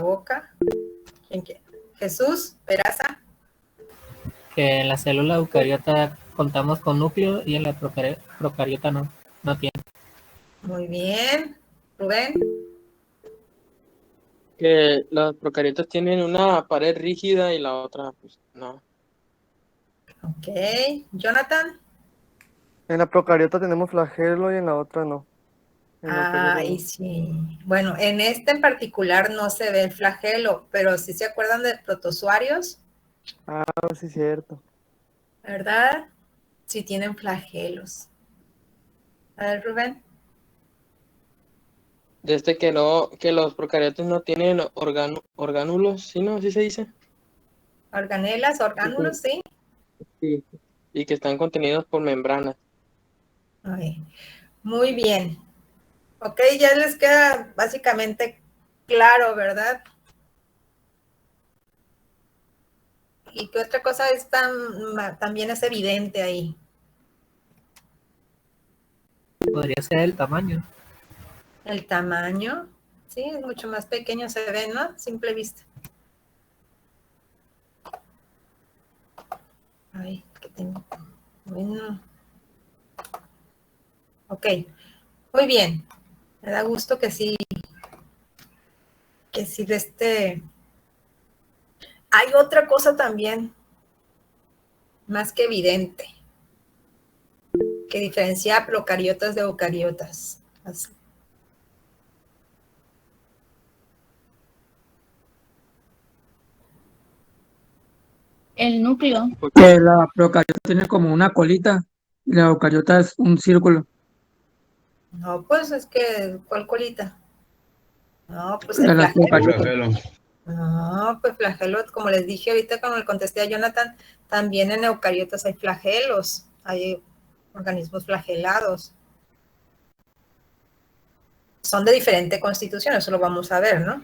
boca. ¿Quién quiere? Jesús, Peraza. Que en la célula eucariota contamos con núcleo y en la procariota no tiene. Muy bien. Rubén. Que los procariotas tienen una pared rígida y la otra, pues, no. Ok. Jonathan. En la procariota tenemos flagelo y en la otra no. En la eucariota Y no. sí. Bueno, en este en particular no se ve el flagelo, pero si se acuerdan de protozoarios, Sí, es cierto. ¿verdad? Sí tienen flagelos. A ver, Rubén. Desde que los procariotas no tienen orgánulos, ¿sí no? ¿Sí se dice? Organelas, orgánulos, sí. Sí. Y que están contenidos por membranas. Ay, muy bien. Ok, ya les queda básicamente claro, ¿verdad? ¿Y qué otra cosa también es evidente ahí? Podría ser el tamaño. El tamaño, sí, es mucho más pequeño, se ve, ¿no? A simple vista. Ay, ¿qué tengo? Bueno. Ok, muy bien. Me da gusto que sí de Hay otra cosa también, más que evidente, que diferencia a procariotas de eucariotas. Así. El núcleo. Que la procariota tiene como una colita y la eucariota es un círculo. No, pues es que, ¿cuál colita? No, pues De el las flagelo. procariotas. No, pues flagelo, como les dije ahorita cuando le contesté a Jonathan, también en eucariotas hay flagelos, hay organismos flagelados. Son de diferente constitución, eso lo vamos a ver, ¿no?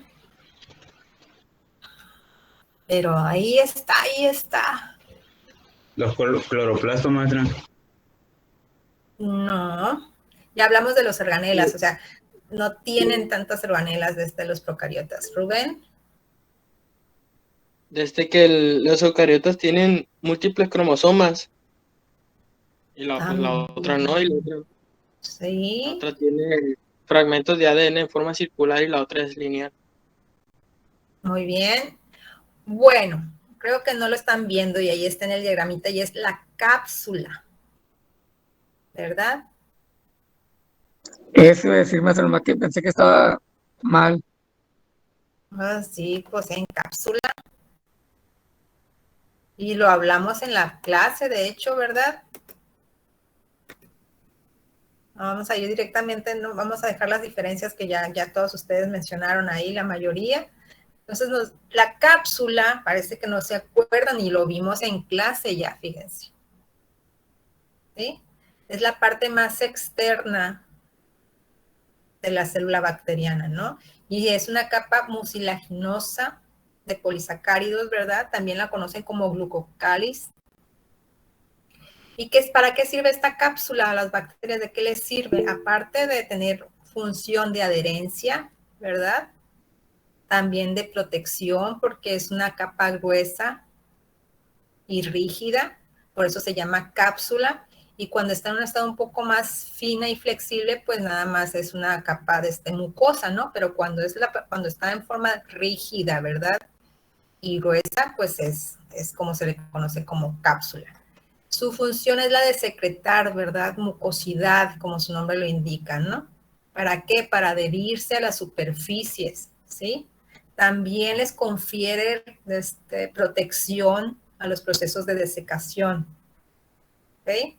Pero ahí está, ahí está. Los cloroplastos, maestra. No, ya hablamos de los organelas, o sea, no tienen tantas organelas desde los procariotas. Rubén. Desde que los eucariotas tienen múltiples cromosomas y la otra no, y la otra, sí. la otra tiene fragmentos de ADN en forma circular y la otra es lineal. Muy bien. Bueno, creo que no lo están viendo y ahí está en el diagramita y es la cápsula, ¿verdad? Eso iba a decir más más que pensé que estaba mal. Sí, pues en cápsula. Y lo hablamos en la clase, de hecho, ¿verdad? Vamos a ir directamente, no vamos a dejar las diferencias que ya todos ustedes mencionaron ahí, la mayoría. Entonces, la cápsula, parece que no se acuerdan y lo vimos en clase ya, fíjense. ¿Sí? Es la parte más externa de la célula bacteriana, ¿no? Y es una capa mucilaginosa de polisacáridos, ¿verdad? También la conocen como glucocáliz. ¿Y para qué sirve esta cápsula a las bacterias? ¿De qué les sirve? Aparte de tener función de adherencia, ¿verdad? También de protección, porque es una capa gruesa y rígida, por eso se llama cápsula. Y cuando está en un estado un poco más fina y flexible, pues nada más es una capa de mucosa, ¿no? Pero cuando está en forma rígida, ¿verdad? Y gruesa, pues es como se le conoce como cápsula. Su función es la de secretar, ¿verdad? Mucosidad, como su nombre lo indica, ¿no? ¿Para qué? Para adherirse a las superficies, ¿sí? También les confiere protección a los procesos de desecación, ¿ok?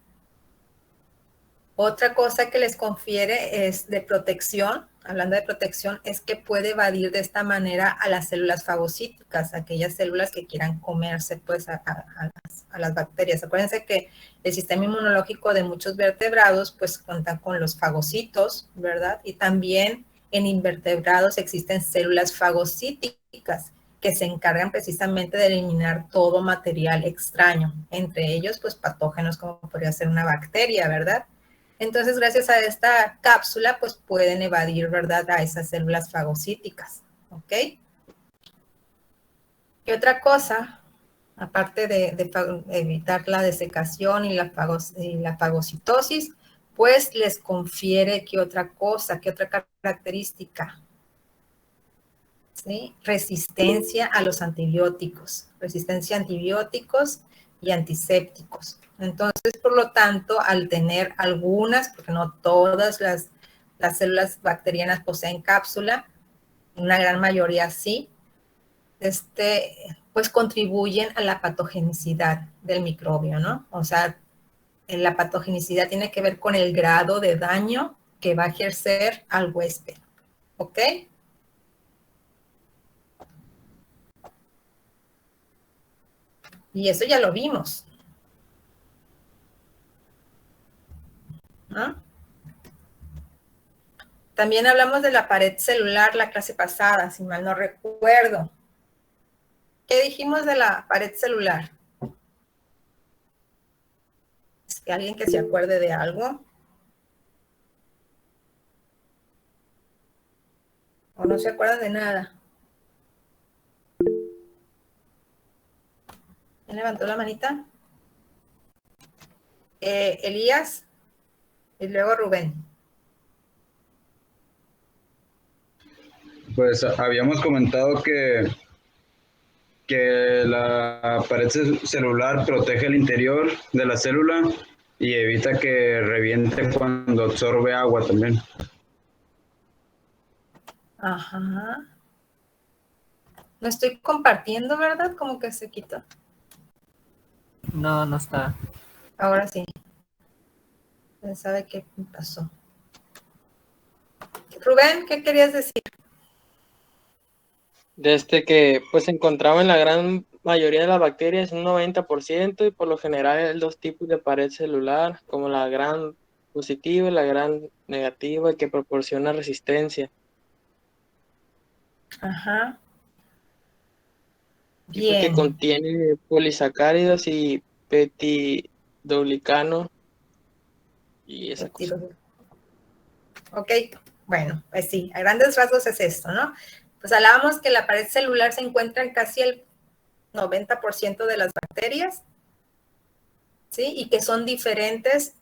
Otra cosa que les confiere es de protección, hablando de protección, es que puede evadir de esta manera a las células fagocíticas, aquellas células que quieran comerse pues a las bacterias. Acuérdense que el sistema inmunológico de muchos vertebrados pues cuenta con los fagocitos, ¿verdad? Y también en invertebrados existen células fagocíticas que se encargan precisamente de eliminar todo material extraño, entre ellos pues patógenos como podría ser una bacteria, ¿verdad? Entonces, gracias a esta cápsula, pues pueden evadir, ¿verdad?, a esas células fagocíticas, ¿ok? ¿Qué otra cosa? Aparte de evitar la desecación y la fagocitosis, pues les confiere qué otra cosa, qué otra característica, ¿sí? Resistencia a los antibióticos, resistencia a antibióticos y antisépticos. Entonces, por lo tanto, al tener algunas, porque no todas las células bacterianas poseen cápsula, una gran mayoría sí, pues contribuyen a la patogenicidad del microbio, ¿no? O sea, la patogenicidad tiene que ver con el grado de daño que va a ejercer al huésped, ¿ok? Y eso ya lo vimos, ¿no? También hablamos de la pared celular la clase pasada, si mal no recuerdo. ¿Qué dijimos de la pared celular? ¿Es que alguien que se acuerde de algo? ¿O no se acuerdan de nada? ¿Quién levantó la manita? Elías y luego Rubén. Pues habíamos comentado que la pared celular protege el interior de la célula y evita que reviente cuando absorbe agua también. Ajá. No estoy compartiendo, ¿verdad? Como que se quitó. No, no está. Ahora sí. ¿Quién sabe qué pasó? Rubén, ¿qué querías decir? Desde que pues se encontraba en la gran mayoría de las bacterias, un 90%, y por lo general hay dos tipos de pared celular, como la gran positiva y la gran negativa, que proporciona resistencia. Ajá. Y porque Bien. contiene polisacáridos y peptidoglicano y esa cosa. Ok, bueno, pues sí, a grandes rasgos es esto, ¿no? Pues hablábamos que la pared celular se encuentra en casi el 90% de las bacterias, ¿sí? Y que son diferentes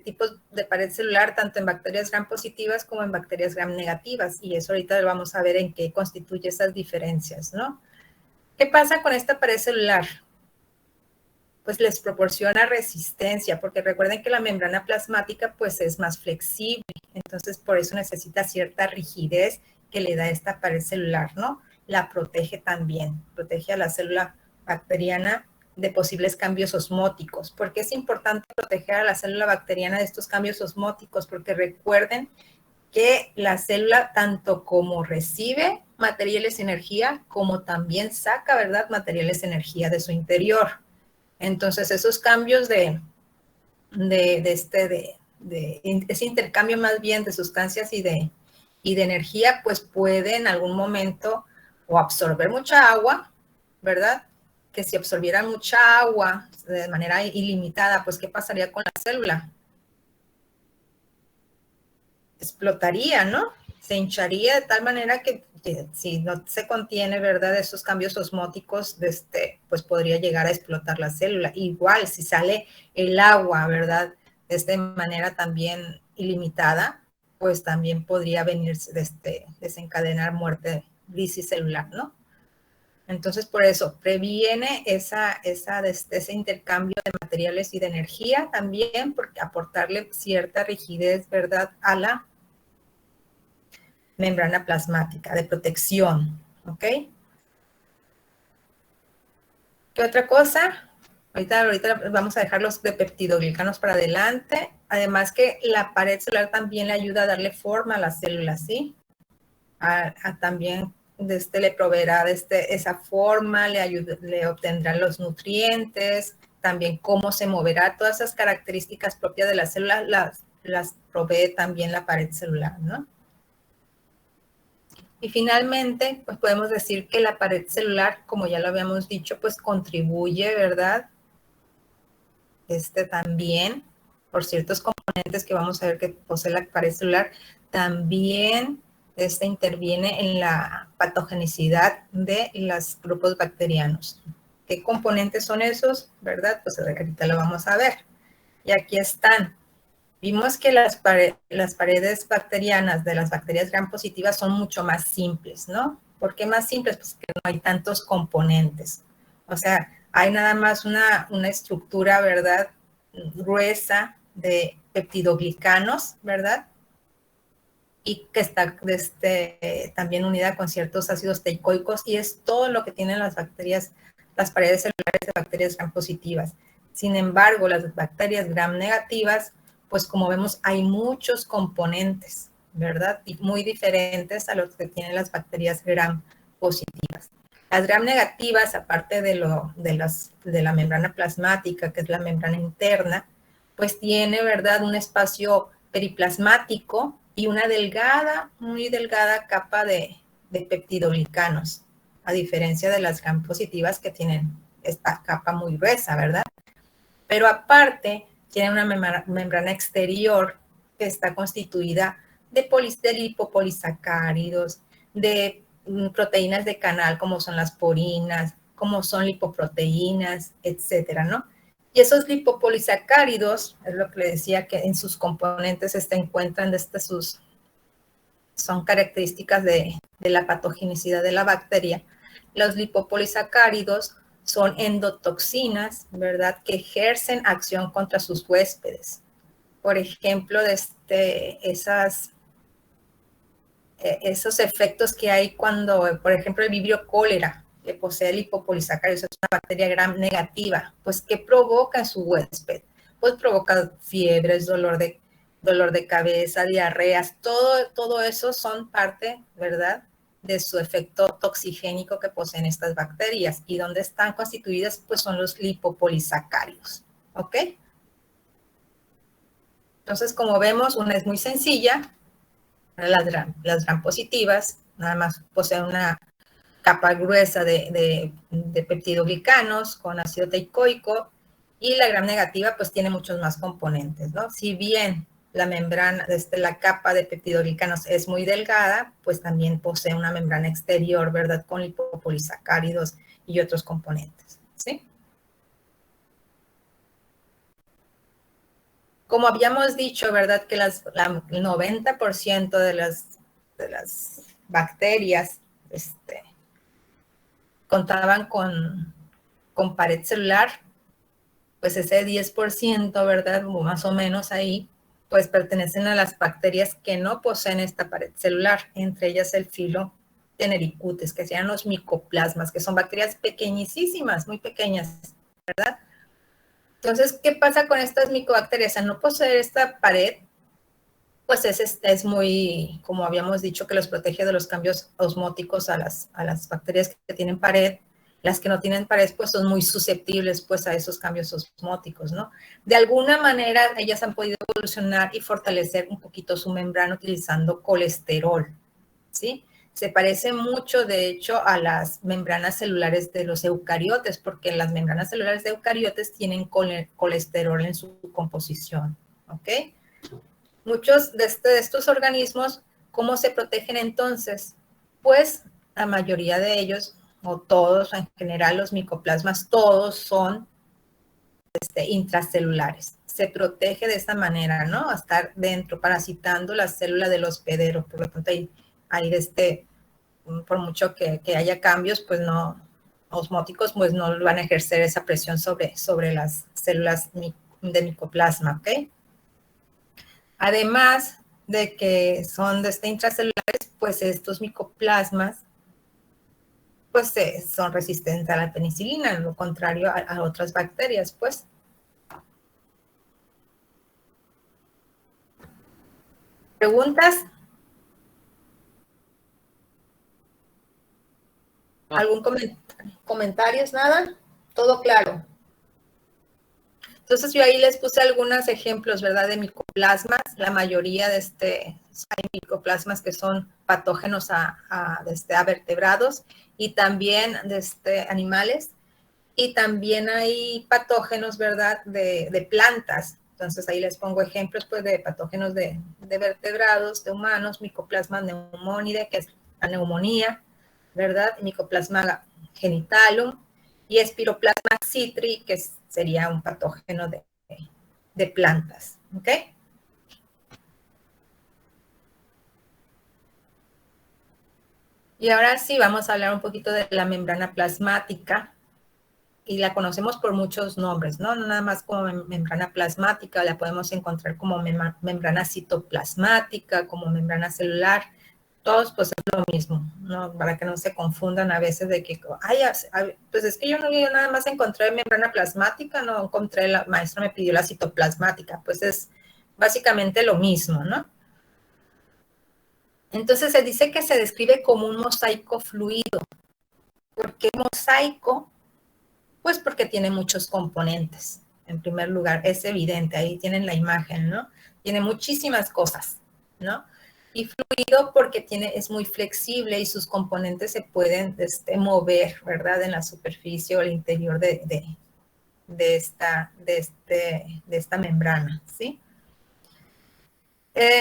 tipos de pared celular, tanto en bacterias gram positivas como en bacterias gram negativas. Y eso ahorita vamos a ver en qué constituye esas diferencias, ¿no? ¿Qué pasa con esta pared celular? Pues les proporciona resistencia, porque recuerden que la membrana plasmática pues es más flexible, entonces por eso necesita cierta rigidez que le da esta pared celular, ¿no? La protege también, protege a la célula bacteriana de posibles cambios osmóticos. ¿Por qué es importante proteger a la célula bacteriana de estos cambios osmóticos? Porque recuerden que la célula tanto como recibe materiales de energía, como también saca, ¿verdad?, materiales de energía de su interior. Entonces, esos cambios de ese intercambio más bien de sustancias y de energía, pues puede en algún momento o absorber mucha agua, ¿verdad? Que si absorbieran mucha agua de manera ilimitada, pues ¿qué pasaría con la célula? Explotaría, ¿no? Se hincharía de tal manera que si no se contiene, ¿verdad?, esos cambios osmóticos, pues podría llegar a explotar la célula. Igual, si sale el agua, ¿verdad?, de manera también ilimitada, pues también podría venir, desencadenar muerte lisicelular, ¿no? Entonces, por eso, previene ese intercambio de materiales y de energía también, porque aportarle cierta rigidez, ¿verdad?, a la membrana plasmática de protección, ¿ok? ¿Qué otra cosa? Ahorita vamos a dejar los de peptidoglicanos para adelante. Además que la pared celular también le ayuda a darle forma a las células, ¿sí? También le proveerá esa forma, le obtendrá los nutrientes, también cómo se moverá, todas esas características propias de la célula las provee también la pared celular, ¿no? Y finalmente, pues podemos decir que la pared celular, como ya lo habíamos dicho, pues contribuye, ¿verdad? También, por ciertos componentes que vamos a ver que posee la pared celular, también interviene en la patogenicidad de los grupos bacterianos. ¿Qué componentes son esos? ¿Verdad? Pues ahorita lo vamos a ver. Y aquí están. Vimos que las paredes bacterianas de las bacterias gram positivas son mucho más simples, ¿no? ¿Por qué más simples? Pues que no hay tantos componentes. O sea, hay nada más una estructura, ¿verdad? Gruesa de peptidoglicanos, ¿verdad? Y que está también unida con ciertos ácidos teicoicos, y es todo lo que tienen las bacterias, las paredes celulares de bacterias gram positivas. Sin embargo, las bacterias gram negativas, pues como vemos, hay muchos componentes, ¿verdad? Y muy diferentes a los que tienen las bacterias gram positivas. Las gram negativas, aparte de la membrana plasmática, que es la membrana interna, pues tiene, ¿verdad?, un espacio periplasmático y una delgada, muy delgada capa de peptidoglicanos, a diferencia de las gram positivas que tienen esta capa muy gruesa, ¿verdad? Pero aparte, tiene una membrana exterior que está constituida de lipopolisacáridos, de proteínas de canal, como son las porinas, como son lipoproteínas, etcétera, ¿no? Y esos lipopolisacáridos, es lo que le decía, que en sus componentes se encuentran son características de la patogenicidad de la bacteria. Los lipopolisacáridos son endotoxinas, ¿verdad?, que ejercen acción contra sus huéspedes. Por ejemplo, esos efectos que hay cuando, por ejemplo, el Vibrio cólera, que posee lipopolisacáridos, es una bacteria gram negativa, pues ¿qué provoca en su huésped? Pues provoca fiebres, dolor de cabeza, diarreas, todo eso son parte, ¿verdad?, de su efecto toxigénico que poseen estas bacterias. ¿Y dónde están constituidas? Pues son los lipopolisacáridos, ¿ok? Entonces, como vemos, una es muy sencilla, las gram positivas, nada más poseen una capa gruesa de peptidoglicanos con ácido teicoico, y la gram negativa pues tiene muchos más componentes, ¿no? Si bien la membrana, la capa de peptidoglicanos es muy delgada, pues también posee una membrana exterior, ¿verdad?, con lipopolisacáridos y otros componentes, ¿sí? Como habíamos dicho, ¿verdad?, que el 90% de las bacterias contaban con pared celular, pues ese 10%, ¿verdad?, más o menos ahí, pues pertenecen a las bacterias que no poseen esta pared celular, entre ellas el filo Tenericutes, que serían los micoplasmas, que son bacterias pequeñísimas, muy pequeñas, ¿verdad? Entonces, ¿qué pasa con estas micobacterias? Al no poseer esta pared, pues es muy, como habíamos dicho, que los protege de los cambios osmóticos a las bacterias que tienen pared. Las que no tienen pared, pues son muy susceptibles, pues, a esos cambios osmóticos, ¿no? De alguna manera, ellas han podido evolucionar y fortalecer un poquito su membrana utilizando colesterol, ¿sí? Se parece mucho, de hecho, a las membranas celulares de los eucariotes, porque las membranas celulares de eucariotes tienen colesterol en su composición, ¿ok? Muchos de estos organismos, ¿cómo se protegen entonces? Pues la mayoría de ellos, o todos en general, los micoplasmas, todos son intracelulares. Se protege de esta manera, ¿no? A estar dentro, parasitando la célula del hospedero. Por lo tanto, hay por mucho que haya cambios, pues no, osmóticos, pues no van a ejercer esa presión sobre las células de micoplasma, ¿ok? Además de que son intracelulares, pues estos micoplasmas pues son resistentes a la penicilina, en lo contrario a otras bacterias, pues. ¿Preguntas? ¿Algún comentario? ¿Nada? ¿Todo claro? Entonces yo ahí les puse algunos ejemplos, ¿verdad?, de micoplasmas. La mayoría de hay micoplasmas que son patógenos a vertebrados y también animales. Y también hay patógenos, ¿verdad?, de plantas. Entonces ahí les pongo ejemplos pues de patógenos de vertebrados, de humanos, Mycoplasma pneumonidae, que es la neumonía, ¿verdad? Mycoplasma genitalum y Spiroplasma citri, que sería un patógeno de plantas, ¿ok? Y ahora sí vamos a hablar un poquito de la membrana plasmática, y la conocemos por muchos nombres, ¿no? No nada más como membrana plasmática, la podemos encontrar como membrana citoplasmática, como membrana celular, todos pues es lo mismo, ¿no? Para que no se confundan a veces de que, ay, pues es que yo nada más encontré membrana plasmática, no encontré, la maestra me pidió la citoplasmática, pues es básicamente lo mismo, ¿no? Entonces se dice que se describe como un mosaico fluido. ¿Por qué mosaico? Pues porque tiene muchos componentes. En primer lugar, es evidente, ahí tienen la imagen, ¿no? Tiene muchísimas cosas, ¿no? Y fluido porque es muy flexible y sus componentes se pueden mover, ¿verdad? En la superficie o el interior de esta membrana, ¿sí?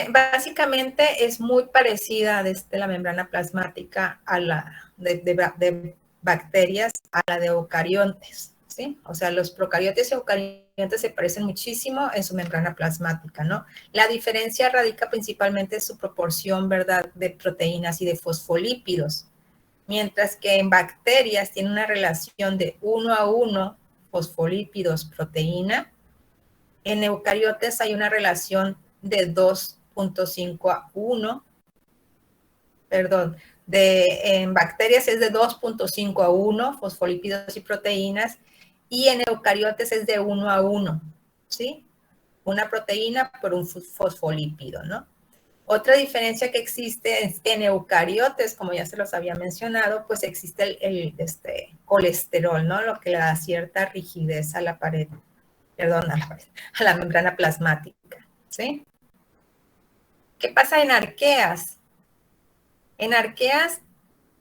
Básicamente es muy parecida la membrana plasmática a la de bacterias a la de eucariontes, ¿sí? O sea, los procariotes y eucariontes se parecen muchísimo en su membrana plasmática, ¿no? La diferencia radica principalmente en su proporción, ¿verdad?, de proteínas y de fosfolípidos, mientras que en bacterias tiene una relación de 1:1 fosfolípidos-proteína. En eucariotes hay una relación de 2.5:1, perdón, en bacterias es de 2.5:1 fosfolípidos y proteínas, y en eucariotes es de 1:1, ¿sí? Una proteína por un fosfolípido, ¿no? Otra diferencia que existe es que en eucariotes, como ya se los había mencionado, pues existe el colesterol, ¿no? Lo que le da cierta rigidez a la pared, perdón, a la membrana plasmática, ¿sí? ¿Qué pasa en arqueas? En arqueas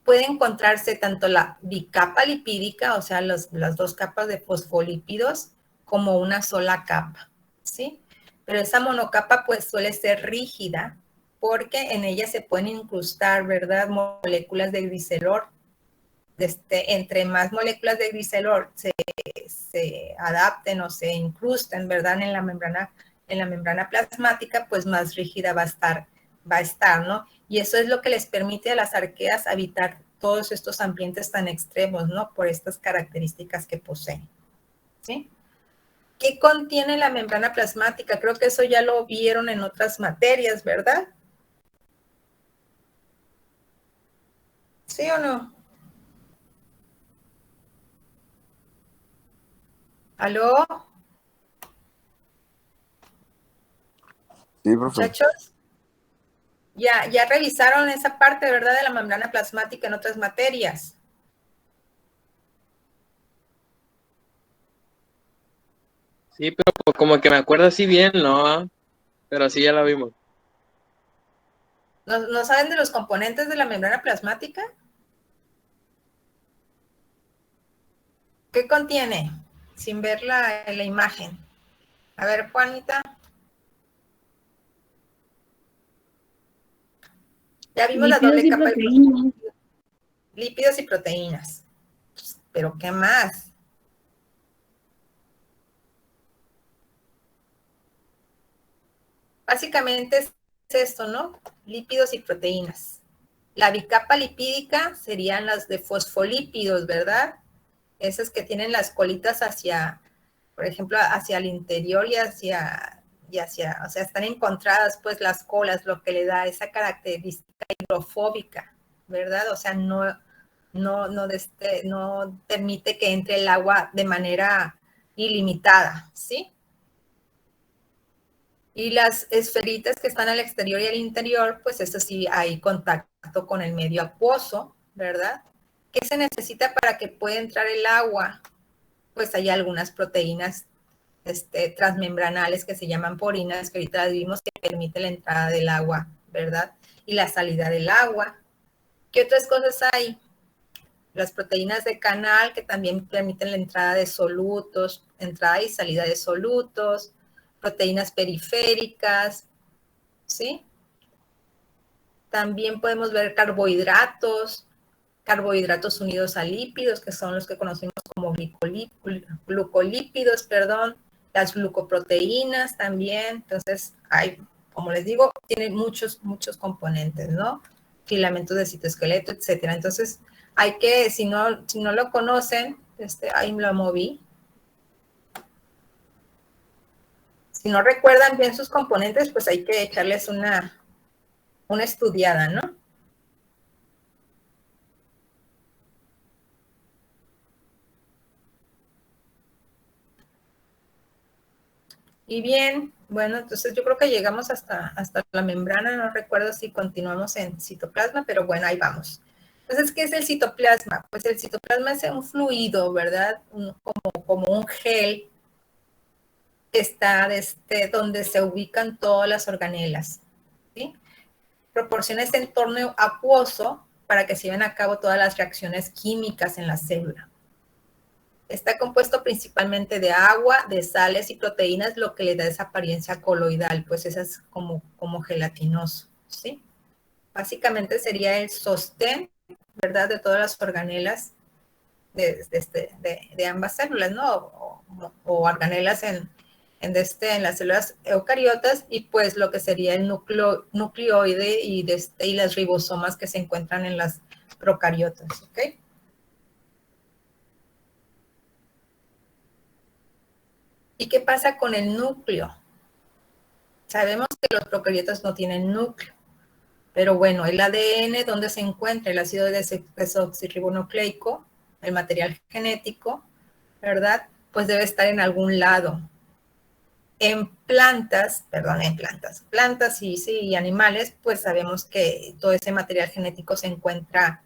puede encontrarse tanto la bicapa lipídica, o sea, las dos capas de fosfolípidos, como una sola capa, ¿sí? Pero esa monocapa pues suele ser rígida porque en ella se pueden incrustar, ¿verdad?, moléculas de glicerol. Entre más moléculas de glicerol se adapten o se incrusten, ¿verdad?, en la membrana plasmática, pues más rígida va a estar, ¿no? Y eso es lo que les permite a las arqueas habitar todos estos ambientes tan extremos, ¿no? Por estas características que poseen, ¿sí? ¿Qué contiene la membrana plasmática? Creo que eso ya lo vieron en otras materias, ¿verdad? ¿Sí o no? ¿Aló? Sí, profe. Muchachos, ya revisaron esa parte, ¿verdad?, de la membrana plasmática en otras materias. Sí, pero como que me acuerdo así bien, ¿no? Pero sí ya la vimos. ¿No saben de los componentes de la membrana plasmática? ¿Qué contiene? Sin ver la imagen. A ver, Juanita. Ya vimos la doble capa de lípidos y proteínas. ¿Pero qué más? Básicamente es esto, ¿no? Lípidos y proteínas. La bicapa lipídica serían las de fosfolípidos, ¿verdad? Esas que tienen las colitas hacia, por ejemplo, hacia el interior y hacia, o sea, están encontradas pues las colas, lo que le da esa característica hidrofóbica, ¿verdad? O sea, no permite que entre el agua de manera ilimitada, ¿sí? Y las esferitas que están al exterior y al interior, pues eso sí, hay contacto con el medio acuoso, ¿verdad? ¿Qué se necesita para que pueda entrar el agua? Pues hay algunas proteínas transmembranales que se llaman porinas, que ahorita vimos que permite la entrada del agua, ¿verdad? Y la salida del agua. ¿Qué otras cosas hay? Las proteínas de canal, que también permiten la entrada de solutos, entrada y salida de solutos, proteínas periféricas, ¿sí? También podemos ver carbohidratos unidos a lípidos, que son los que conocemos como glucolípidos, perdón, las glucoproteínas también. Entonces, como les digo, tiene muchos componentes, ¿no? Filamentos de citoesqueleto, etcétera. Entonces, hay que, si no lo conocen, ahí lo moví. Si no recuerdan bien sus componentes, pues hay que echarles una estudiada, ¿no? Y bien, bueno, entonces yo creo que llegamos hasta la membrana, no recuerdo si continuamos en citoplasma, pero bueno, ahí vamos. Entonces, ¿qué es el citoplasma? Pues el citoplasma es un fluido, ¿verdad? Como un gel que está donde se ubican todas las organelas, ¿sí? Proporciona ese entorno acuoso para que se lleven a cabo todas las reacciones químicas en la célula. Está compuesto principalmente de agua, de sales y proteínas, lo que le da esa apariencia coloidal, pues esa es como gelatinoso, ¿sí? Básicamente sería el sostén, ¿verdad?, de todas las organelas de ambas células, ¿no? O organelas en las células eucariotas, y pues lo que sería el nucleoide y las ribosomas que se encuentran en las procariotas, ¿ok? ¿Y qué pasa con el núcleo? Sabemos que los procariotas no tienen núcleo, pero bueno, el ADN, ¿dónde se encuentra? El ácido desoxirribonucleico, el material genético, ¿verdad? Pues debe estar en algún lado. Plantas y animales, pues sabemos que todo ese material genético se encuentra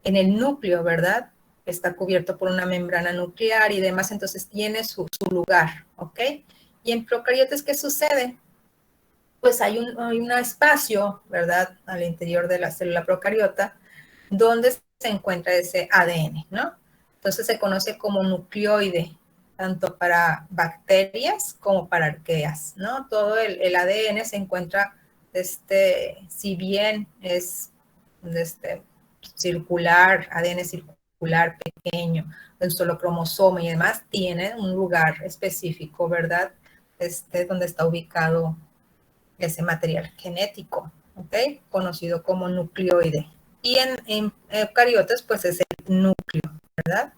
en el núcleo, ¿verdad? Está cubierto por una membrana nuclear y demás, entonces tiene su lugar, ¿ok? Y en procariotas, ¿qué sucede? Pues hay un espacio, ¿verdad?, al interior de la célula procariota, donde se encuentra ese ADN, ¿no? Entonces se conoce como nucleoide, tanto para bacterias como para arqueas, ¿no? Todo el ADN se encuentra, si bien es circular, ADN circular pequeño, un solo cromosoma y demás, tiene un lugar específico, ¿verdad? Donde está ubicado ese material genético, ¿ok? Conocido como nucleoide. Y en eucariotas, pues es el núcleo, ¿verdad?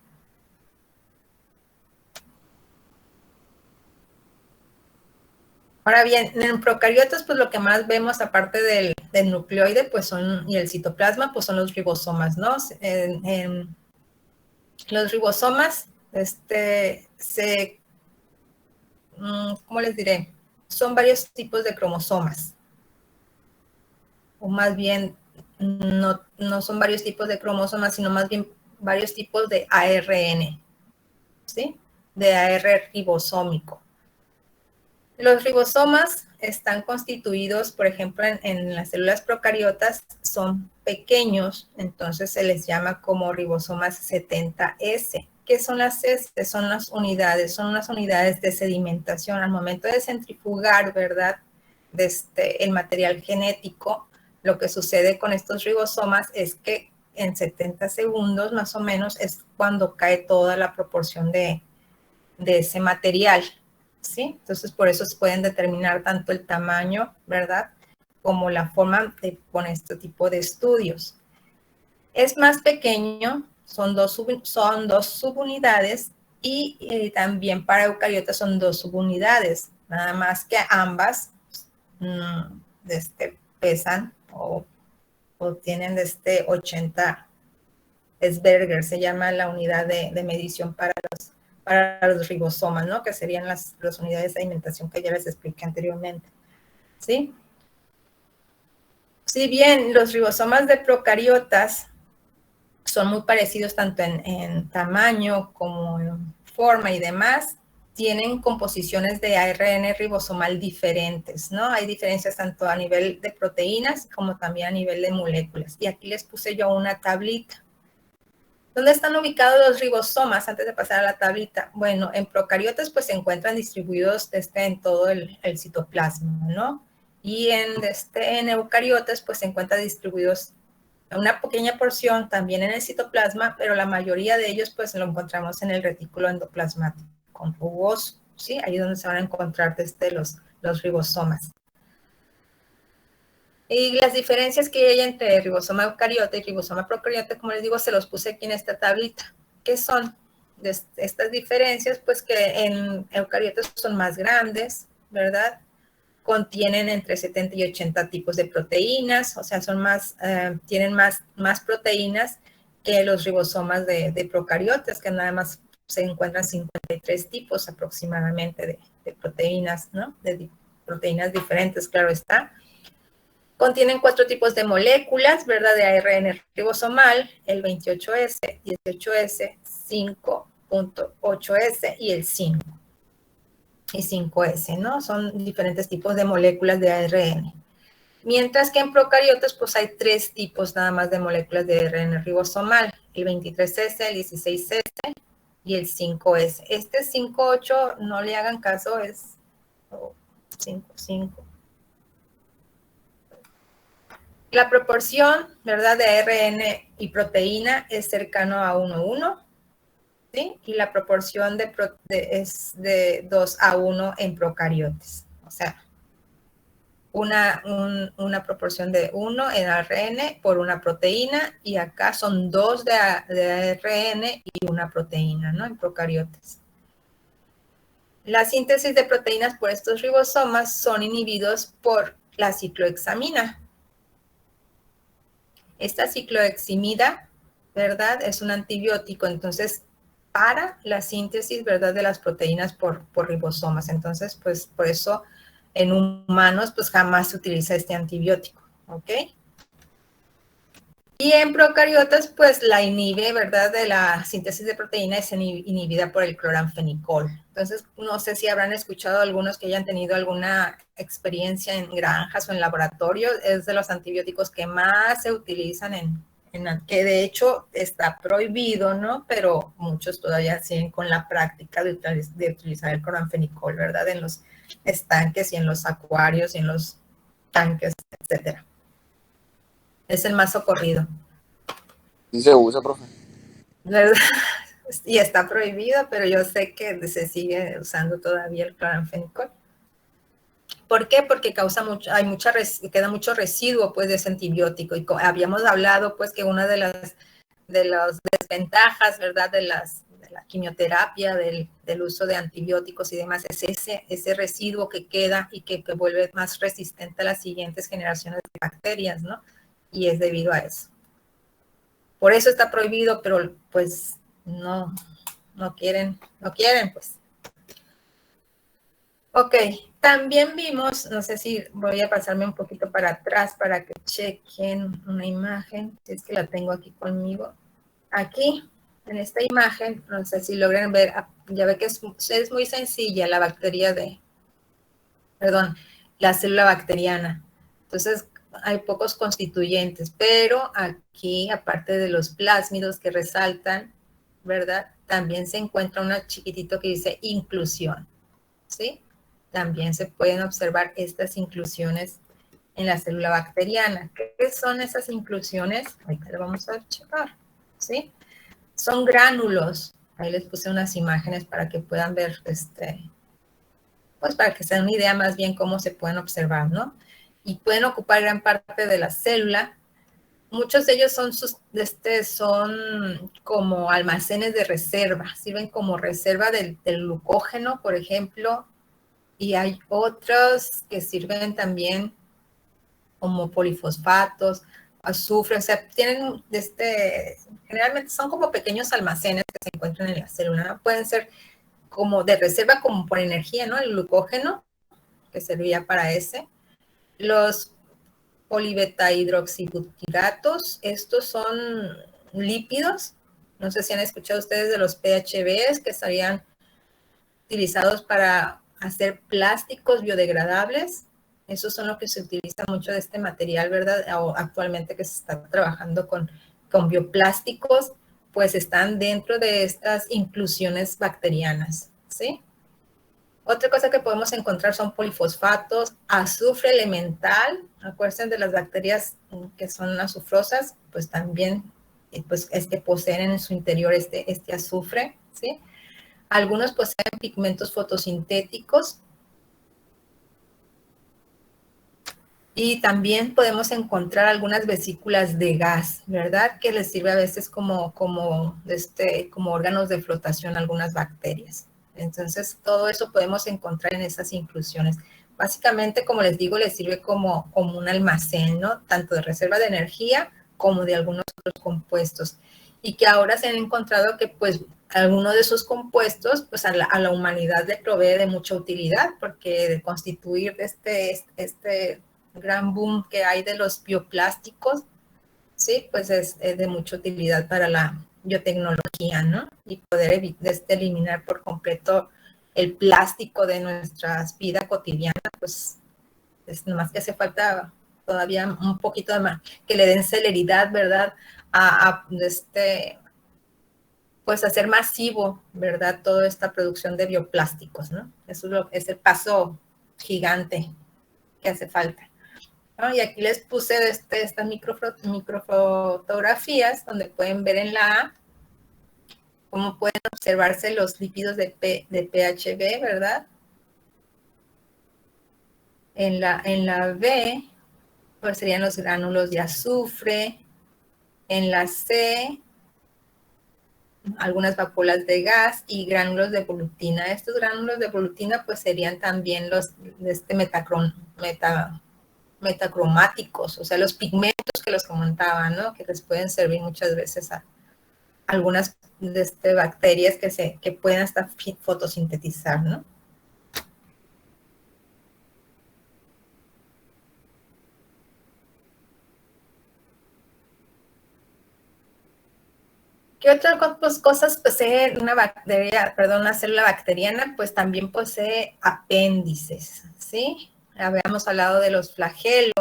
Ahora bien, en procariotas, pues lo que más vemos, aparte del nucleoide, pues y el citoplasma, pues son los ribosomas, ¿no? Los ribosomas, ¿cómo les diré? Son varios tipos de cromosomas. O más bien, no son varios tipos de cromosomas, sino más bien varios tipos de ARN, ¿sí? De ARN ribosómico. Los ribosomas están constituidos, por ejemplo, en las células procariotas, son pequeños, entonces se les llama como ribosomas 70S. ¿Qué son las S? Son unas unidades de sedimentación. Al momento de centrifugar, ¿verdad?, el material genético, lo que sucede con estos ribosomas es que en 70 segundos más o menos es cuando cae toda la proporción de ese material, ¿sí? Entonces, por eso se pueden determinar tanto el tamaño, ¿verdad?, como la forma con este tipo de estudios. Es más pequeño, son dos subunidades, y también para eucariotas son 2 subunidades, nada más que ambas pesan o tienen 80 Sberger, se llama la unidad de medición para los ribosomas, ¿no? Que serían las unidades de alimentación que ya les expliqué anteriormente, ¿sí? Si bien los ribosomas de procariotas son muy parecidos tanto en tamaño como en forma y demás, tienen composiciones de ARN ribosomal diferentes, ¿no? Hay diferencias tanto a nivel de proteínas como también a nivel de moléculas. Y aquí les puse yo una tablita. ¿Dónde están ubicados los ribosomas antes de pasar a la tablita? Bueno, en procariotas pues se encuentran distribuidos en todo el citoplasma, ¿no? Y en eucariotas pues se encuentran distribuidos una pequeña porción también en el citoplasma, pero la mayoría de ellos pues lo encontramos en el retículo endoplasmático conjugoso, ¿sí? Ahí es donde se van a encontrar los ribosomas. Y las diferencias que hay entre ribosoma eucariota y ribosoma procariota, como les digo, se los puse aquí en esta tablita. ¿Qué son estas diferencias? Pues que en eucariotas son más grandes, ¿verdad? Contienen entre 70 y 80 tipos de proteínas, o sea, tienen más proteínas que los ribosomas de procariotas, que nada más se encuentran 53 tipos aproximadamente de proteínas, ¿no? De proteínas diferentes, claro está. Contienen 4 tipos de moléculas, ¿verdad? De ARN ribosomal, el 28S, 18S, 5.8S y el 5 y 5S, ¿no? Son diferentes tipos de moléculas de ARN. Mientras que en procariotas, pues hay 3 tipos nada más de moléculas de ARN ribosomal, el 23S, el 16S y el 5S. Este 5.8, no le hagan caso, es 5. La proporción, ¿verdad?, de ARN y proteína es cercano a 1:1, ¿sí? Y la proporción es de 2:1 en procariotes. O sea, una proporción de 1 en ARN por una proteína, y acá son 2 de ARN y una proteína, ¿no? En procariotes. La síntesis de proteínas por estos ribosomas son inhibidos por la ciclohexamina. Esta cicloheximida, ¿verdad?, es un antibiótico, entonces, para la síntesis, ¿verdad?, de las proteínas por ribosomas. Entonces, pues, por eso en humanos, pues, jamás se utiliza este antibiótico, ¿ok? Y en procariotas, pues, la inhibe, ¿verdad?, de la síntesis de proteína es inhibida por el cloranfenicol. Entonces, no sé si habrán escuchado algunos que hayan tenido alguna experiencia en granjas o en laboratorio. Es de los antibióticos que más se utilizan que de hecho está prohibido, ¿no? Pero muchos todavía siguen con la práctica de utilizar el cloranfenicol, ¿verdad?, en los estanques y en los acuarios y en los tanques, etcétera. Es el más socorrido. Sí se usa, profe. ¿Verdad? Y está prohibido, pero yo sé que se sigue usando todavía el cloranfenicol. ¿Por qué? Porque queda mucho residuo, pues, de ese antibiótico. Y habíamos hablado, pues, que una de las desventajas, ¿verdad?, de la quimioterapia, del uso de antibióticos y demás, es ese residuo que queda y que vuelve más resistente a las siguientes generaciones de bacterias, ¿no? Y es debido a eso. Por eso está prohibido, pero pues no quieren, pues. Ok, también vimos, no sé si voy a pasarme un poquito para atrás para que chequen una imagen, si es que la tengo aquí conmigo. Aquí, en esta imagen, no sé si logran ver, ya ve que es muy sencilla la la célula bacteriana. Entonces, hay pocos constituyentes, pero aquí, aparte de los plásmidos que resaltan, ¿verdad?, también se encuentra un chiquitito que dice inclusión, ¿sí? También se pueden observar estas inclusiones en la célula bacteriana. ¿Qué son esas inclusiones? Ahorita lo vamos a checar, ¿sí? Son gránulos. Ahí les puse unas imágenes para que puedan ver, pues para que se den una idea más bien cómo se pueden observar, ¿no? Y pueden ocupar gran parte de la célula. Muchos de ellos son como almacenes de reserva, sirven como reserva del glucógeno, por ejemplo, y hay otros que sirven también como polifosfatos, azufre, o sea, tienen generalmente son como pequeños almacenes que se encuentran en la célula, ¿no? Pueden ser como de reserva, como por energía, ¿no? El glucógeno, que servía para los polibeta-hidroxibutiratos, estos son lípidos. No sé si han escuchado ustedes de los PHBs, que estarían utilizados para hacer plásticos biodegradables. Esos son los que se utiliza mucho de este material, ¿verdad? Actualmente que se está trabajando con bioplásticos. pues están dentro de estas inclusiones bacterianas, ¿sí? Otra cosa que podemos encontrar son polifosfatos, azufre elemental. Acuérdense de las bacterias que son azufrosas, pues también pues, poseen en su interior este azufre, ¿sí? Algunos poseen pigmentos fotosintéticos. Y también podemos encontrar algunas vesículas de gas, ¿verdad? Que les sirve a veces como órganos de flotación a algunas bacterias. Entonces, todo eso podemos encontrar en esas inclusiones. Básicamente, como les digo, les sirve como un almacén, ¿no? Tanto de reserva de energía como de algunos otros compuestos. Y que ahora se han encontrado que, pues, algunos de esos compuestos, pues, a la humanidad le provee de mucha utilidad, porque de constituir este gran boom que hay de los bioplásticos, sí, pues es de mucha utilidad para la biotecnología, ¿no? Y poder eliminar por completo el plástico de nuestra vida cotidiana, pues es nomás que hace falta todavía un poquito de más, que le den celeridad, ¿verdad? Pues hacer masivo, ¿verdad? Toda esta producción de bioplásticos, ¿no? Eso es el paso gigante que hace falta. ¿No? Y aquí les puse estas microfotografías donde pueden ver en la A cómo pueden observarse los lípidos de PHB, ¿verdad? En la B, pues serían los gránulos de azufre. En la C, algunas vacuolas de gas y gránulos de volutina. Estos gránulos de volutina, pues serían también los de metacromáticos, o sea, los pigmentos que los comentaban, ¿no? Que les pueden servir muchas veces a algunas bacterias que pueden hasta fotosintetizar, ¿no? ¿Qué otras cosas posee una célula bacteriana? Pues también posee apéndices, ¿sí? Habíamos hablado de los flagelos,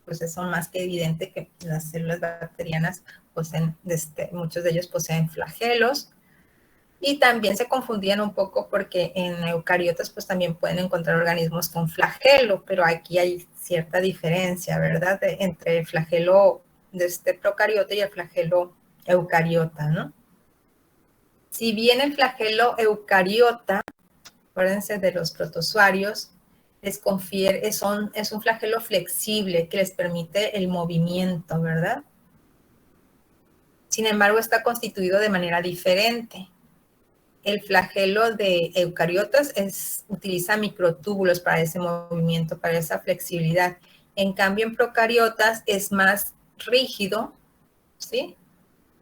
pues son más que evidente que las células bacterianas poseen, muchos de ellos poseen flagelos. Y también se confundían un poco porque en eucariotas pues también pueden encontrar organismos con flagelo, pero aquí hay cierta diferencia, ¿verdad? Entre el flagelo de procariota y el flagelo eucariota, ¿no? Si bien el flagelo eucariota, acuérdense de los protozoarios, les confiere, es un flagelo flexible que les permite el movimiento, ¿verdad? Sin embargo, está constituido de manera diferente. El flagelo de eucariotas utiliza microtúbulos para ese movimiento, para esa flexibilidad. En cambio, en procariotas es más rígido, ¿sí?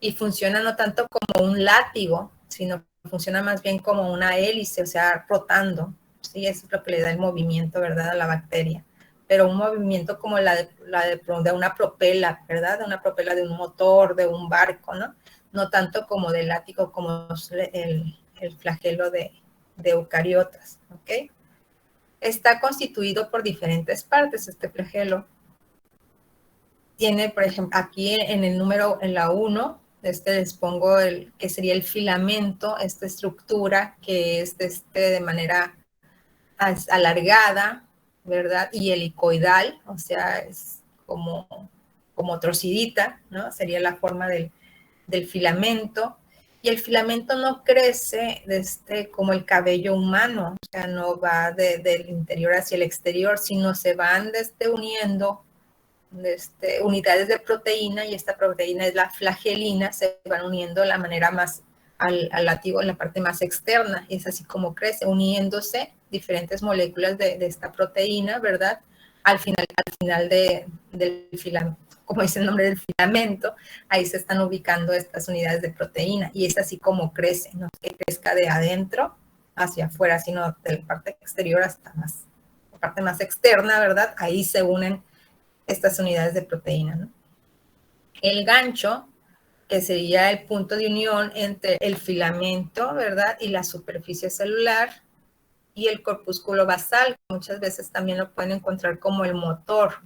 Y funciona no tanto como un látigo, sino funciona más bien como una hélice, o sea, rotando, ¿sí? Eso es lo que le da el movimiento, ¿verdad?, a la bacteria. Pero un movimiento como de una propela, ¿verdad? De una propela de un motor, de un barco, ¿no? No tanto como de látigo, como el flagelo de eucariotas, ¿ok? Está constituido por diferentes partes este flagelo. Tiene, por ejemplo, aquí en la 1, les pongo que sería el filamento, esta estructura que es de manera alargada, ¿verdad? Y helicoidal, o sea, es como torcidita, ¿no? Sería la forma del filamento. Y el filamento no crece como el cabello humano, o sea, no va del interior hacia el exterior, sino se van uniendo unidades de proteína, y esta proteína es la flagelina, se van uniendo de la manera más al látigo en la parte más externa, y es así como crece, uniéndose diferentes moléculas de esta proteína, ¿verdad? Al final del filamento, como dice el nombre del filamento, ahí se están ubicando estas unidades de proteína, y es así como crece, no es que crezca de adentro hacia afuera, sino de la parte exterior hasta la parte más externa, ¿verdad? Ahí se unen estas unidades de proteína, ¿no? El gancho, que sería el punto de unión entre el filamento, ¿verdad?, y la superficie celular, y el corpúsculo basal, muchas veces también lo pueden encontrar como el motor.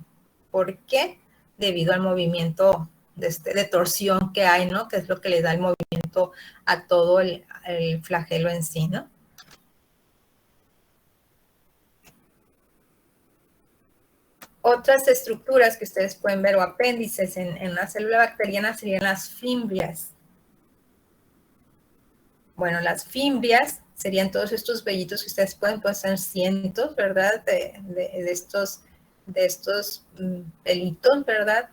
¿Por qué? Debido al movimiento de torsión que hay, ¿no? Que es lo que le da el movimiento a todo el flagelo en sí, ¿no? Otras estructuras que ustedes pueden ver o apéndices en una célula bacteriana serían las fimbrias. Bueno, las fimbrias serían todos estos vellitos que ustedes pueden ser cientos, ¿verdad? De estos pelitos, ¿verdad?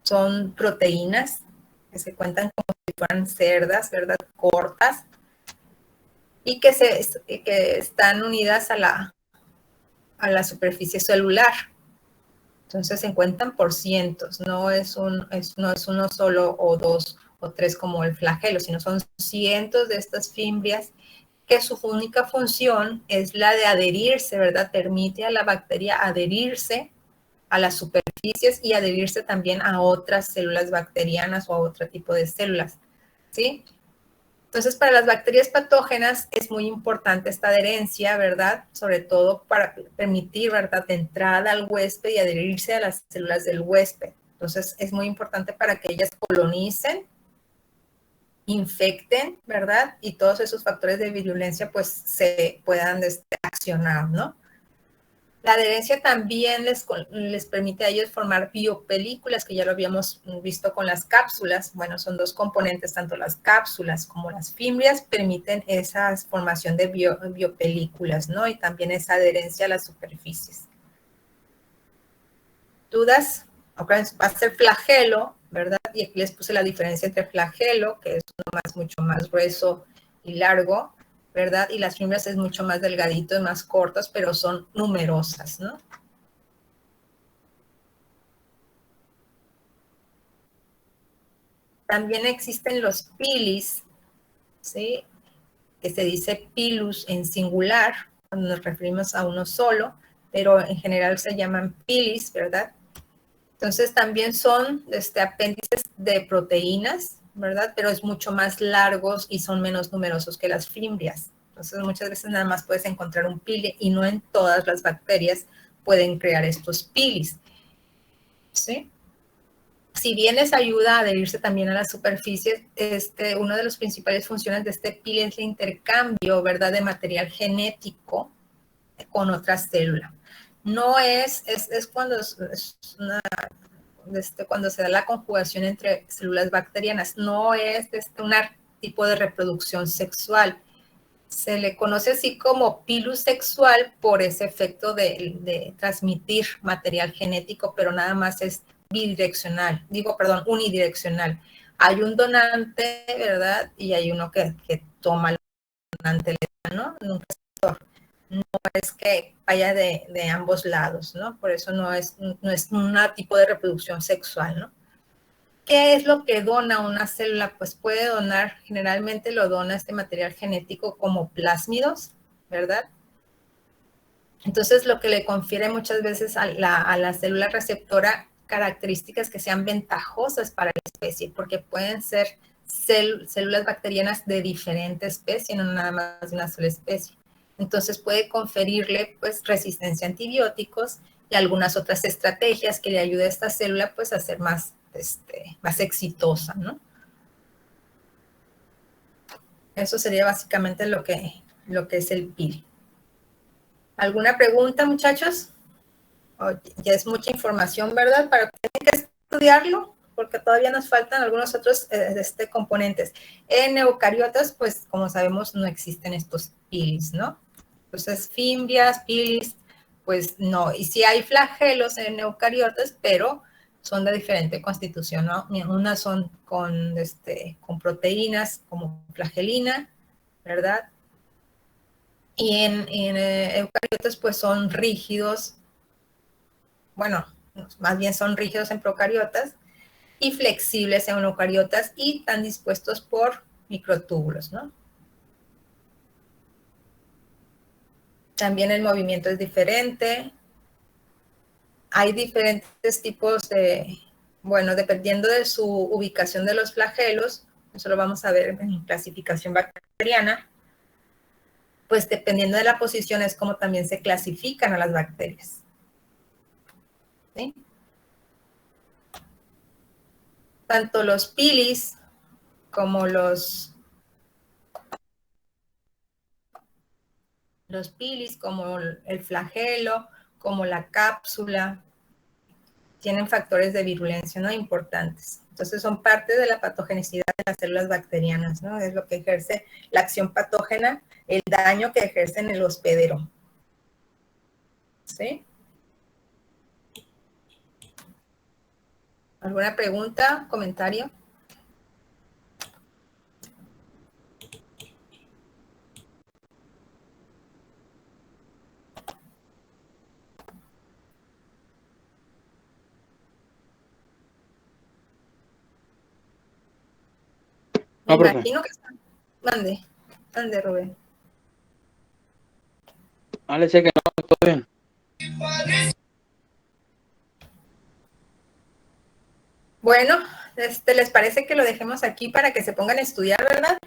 Son proteínas que se cuentan como si fueran cerdas, ¿verdad? Cortas y que están unidas a la superficie celular. Entonces se encuentran por cientos, no es uno solo o dos o tres como el flagelo, sino son cientos de estas fimbrias que su única función es la de adherirse, ¿verdad? Permite a la bacteria adherirse a las superficies y adherirse también a otras células bacterianas o a otro tipo de células, ¿sí? Entonces, para las bacterias patógenas es muy importante esta adherencia, ¿verdad? Sobre todo para permitir, ¿verdad?, de entrada al huésped y adherirse a las células del huésped. Entonces, es muy importante para que ellas colonicen, infecten, ¿verdad? Y todos esos factores de virulencia, pues, se puedan accionar, ¿no? La adherencia también les permite a ellos formar biopelículas, que ya lo habíamos visto con las cápsulas. Bueno, son dos componentes, tanto las cápsulas como las fimbrias permiten esa formación de biopelículas, ¿no? Y también esa adherencia a las superficies. ¿Dudas? Okay, va a ser flagelo, ¿verdad? Y aquí les puse la diferencia entre flagelo, que es mucho más grueso y largo, ¿verdad? Y las fibras es mucho más delgadito y más cortas, pero son numerosas, ¿no? También existen los pilis, ¿sí? Que se dice pilus en singular, cuando nos referimos a uno solo, pero en general se llaman pilis, ¿verdad? Entonces también son apéndices de proteínas, ¿verdad? Pero es mucho más largos y son menos numerosos que las fimbrias. Entonces muchas veces nada más puedes encontrar un pili y no en todas las bacterias pueden crear estos pilis, ¿sí? Si bien les ayuda a adherirse también a la superficie, una de las principales funciones de este pili es el intercambio, ¿verdad?, de material genético con otra célula. No es cuando cuando se da la conjugación entre células bacterianas, no es un tipo de reproducción sexual. Se le conoce así como pilus sexual por ese efecto de transmitir material genético, pero nada más es unidireccional. Hay un donante, ¿verdad? Y hay uno que toma el donante, ¿no? Un receptor. No es que vaya de ambos lados, ¿no? Por eso no es un tipo de reproducción sexual, ¿no? ¿Qué es lo que dona una célula? Pues puede donar, generalmente lo dona este material genético como plásmidos, ¿verdad? Entonces, lo que le confiere muchas veces a la célula receptora características que sean ventajosas para la especie, porque pueden ser células bacterianas de diferente especie, no nada más de una sola especie. Entonces, puede conferirle, pues, resistencia a antibióticos y algunas otras estrategias que le ayuden a esta célula, pues, a ser más exitosa, ¿no? Eso sería básicamente lo que es el pili. ¿Alguna pregunta, muchachos? Ya es mucha información, ¿verdad? Para que tienen que estudiarlo, porque todavía nos faltan algunos otros componentes. En eucariotas, pues, como sabemos, no existen estos pilis, ¿no? Entonces, fimbrias, pilis, pues no. Y sí hay flagelos en eucariotas, pero son de diferente constitución, ¿no? Unas son con proteínas como flagelina, ¿verdad? Y en eucariotas, pues son rígidos, bueno, más bien son rígidos en procariotas y flexibles en eucariotas y están dispuestos por microtúbulos, ¿no? También el movimiento es diferente. Hay diferentes tipos bueno, dependiendo de su ubicación de los flagelos, eso lo vamos a ver en clasificación bacteriana, pues dependiendo de la posición es como también se clasifican a las bacterias. ¿Sí? tanto los pilis como los pilis, como el flagelo, como la cápsula, tienen factores de virulencia, ¿no? Importantes. Entonces son parte de la patogenicidad de las células bacterianas, ¿no? Es lo que ejerce la acción patógena, el daño que ejerce en el hospedero. ¿Sí? ¿Alguna pregunta, comentario? Me No, profe. imagino que están. Mande, Rubén. Ah, le decía que no, todo bien. Bueno, ¿les parece que lo dejemos aquí para que se pongan a estudiar, verdad?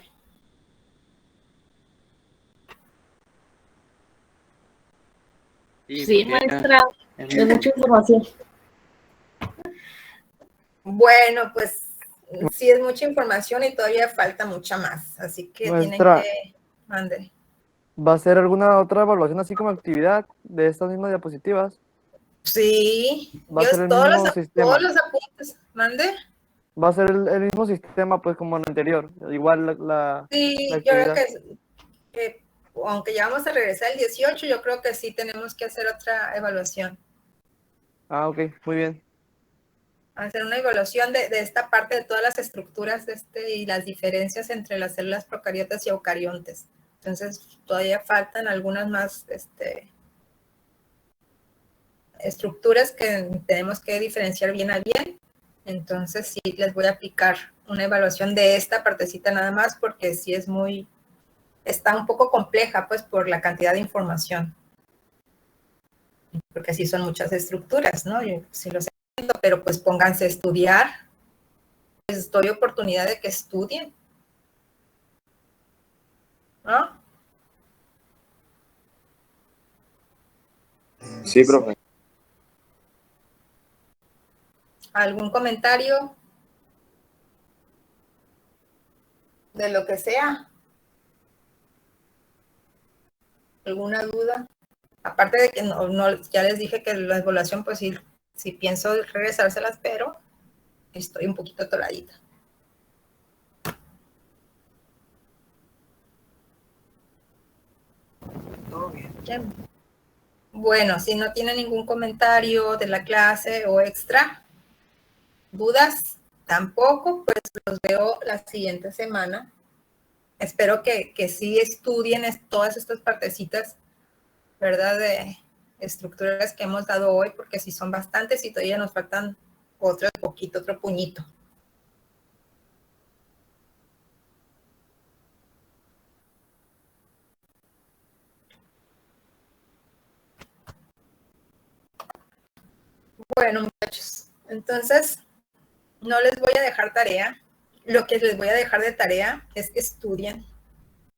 Sí, maestra, es mucha información. Bueno, pues sí es mucha información y todavía falta mucha más, así que Maestra, tienen que... Mande. ¿va a ser alguna otra evaluación así como actividad de estas mismas diapositivas? Sí, ¿Va a ser el todos mismo sistema? todos los apuntes, mande. Va a ser el mismo sistema, pues, como el anterior. Igual la Sí, yo creo actividad. que aunque ya vamos a regresar el 18, yo creo que sí tenemos que hacer otra evaluación. Ah, ok, muy bien. Hacer una evaluación de esta parte de todas las estructuras y las diferencias entre las células procariotas y eucariontes. Entonces, todavía faltan algunas más estructuras que tenemos que diferenciar bien a bien. Entonces, sí les voy a aplicar una evaluación de esta partecita nada más, porque sí está un poco compleja, pues, por la cantidad de información. Porque sí son muchas estructuras, ¿no? Yo sí lo sé, pero pues pónganse a estudiar. Les doy oportunidad de que estudien, ¿no? Sí, profe. ¿Algún comentario? De lo que sea. ¿Alguna duda? Aparte de que ya les dije que la evaluación, pues sí, pienso regresárselas, pero estoy un poquito atoradita. Todo bien. Bien. Bueno, si no tienen ningún comentario de la clase o extra, dudas, tampoco, pues los veo la siguiente semana. Espero que sí estudien todas estas partecitas, ¿verdad? De estructuras que hemos dado hoy, porque sí son bastantes y todavía nos faltan otro puñito. Bueno, muchachos, entonces no les voy a dejar tarea. Lo que les voy a dejar de tarea es que estudien